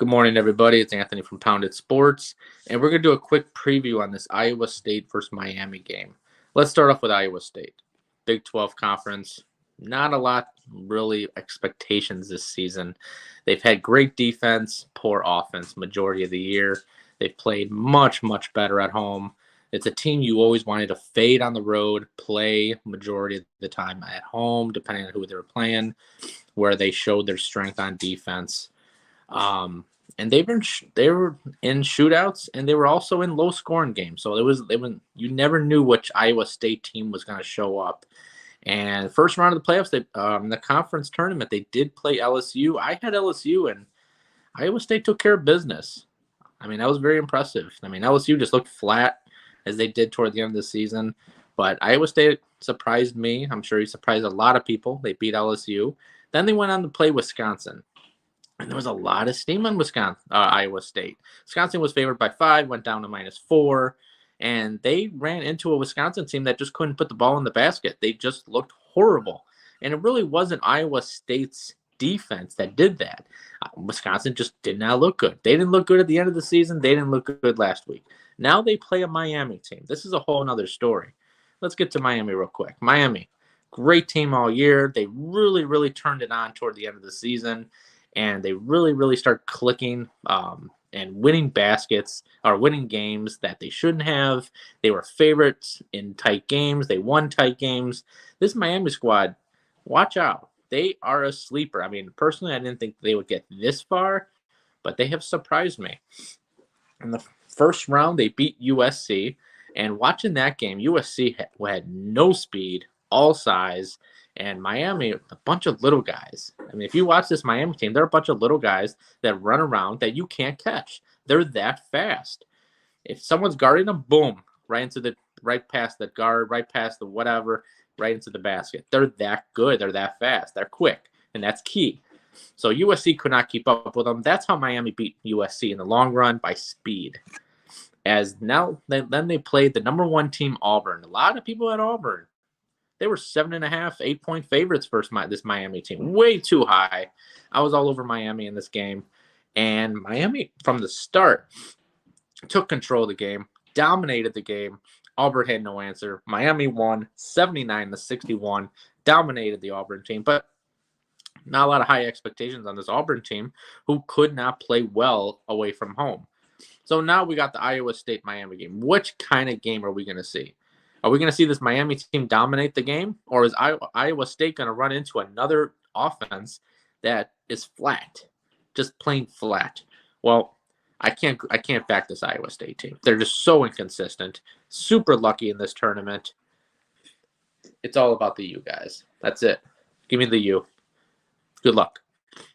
Good morning, everybody. It's Anthony from Pounded Sports, and we're going to do a quick preview on this Iowa State versus Miami game. Let's start off with Iowa State. Big 12 conference. Not a lot, really, expectations this season. They've had great defense, poor offense majority of the year. They've played much, much better at home. It's a team you always wanted to fade on the road, play majority of the time at home, depending on who they were playing, where they showed their strength on defense. And they were in shootouts, and they were also in low scoring games. So you never knew which Iowa State team was going to show up. And first round of the playoffs, in the conference tournament, they did play LSU. I had LSU, and Iowa State took care of business. I mean, that was very impressive. I mean, LSU just looked flat as they did toward the end of the season, but Iowa State surprised me. I'm sure he surprised a lot of people. They beat LSU. Then they went on to play Wisconsin. And there was a lot of steam on Iowa State. Wisconsin was favored by 5, went down to -4, and they ran into a Wisconsin team that just couldn't put the ball in the basket. They just looked horrible. And it really wasn't Iowa State's defense that did that. Wisconsin just did not look good. They didn't look good at the end of the season. They didn't look good last week. Now they play a Miami team. This is a whole other story. Let's get to Miami real quick. Miami, great team all year. They really, really turned it on toward the end of the season. And they really, really start clicking and winning baskets or winning games that they shouldn't have. They were favorites in tight games. They won tight games. This Miami squad, watch out. They are a sleeper. I mean, personally, I didn't think they would get this far, but they have surprised me. In the first round, they beat USC. And watching that game, USC had no speed, all size. And Miami, a bunch of little guys. I mean, if you watch this Miami team, they're a bunch of little guys that run around that you can't catch. They're that fast. If someone's guarding them, boom, right past the guard, right past the whatever, right into the basket. They're that good. They're that fast. They're quick, and that's key. So USC could not keep up with them. That's how Miami beat USC in the long run, by speed. Then they played the number 1 team, Auburn. A lot of people had Auburn. They were 7.5, 8-point favorites versus this Miami team. Way too high. I was all over Miami in this game. And Miami, from the start, took control of the game, dominated the game. Auburn had no answer. Miami won 79-61, dominated the Auburn team. But not a lot of high expectations on this Auburn team, who could not play well away from home. So now we got the Iowa State-Miami game. Which kind of game are we going to see? Are we going to see this Miami team dominate the game, or is Iowa State going to run into another offense that is flat, just plain flat? Well, I can't back this Iowa State team. They're just so inconsistent, super lucky in this tournament. It's all about the U, guys. That's it. Give me the U. Good luck.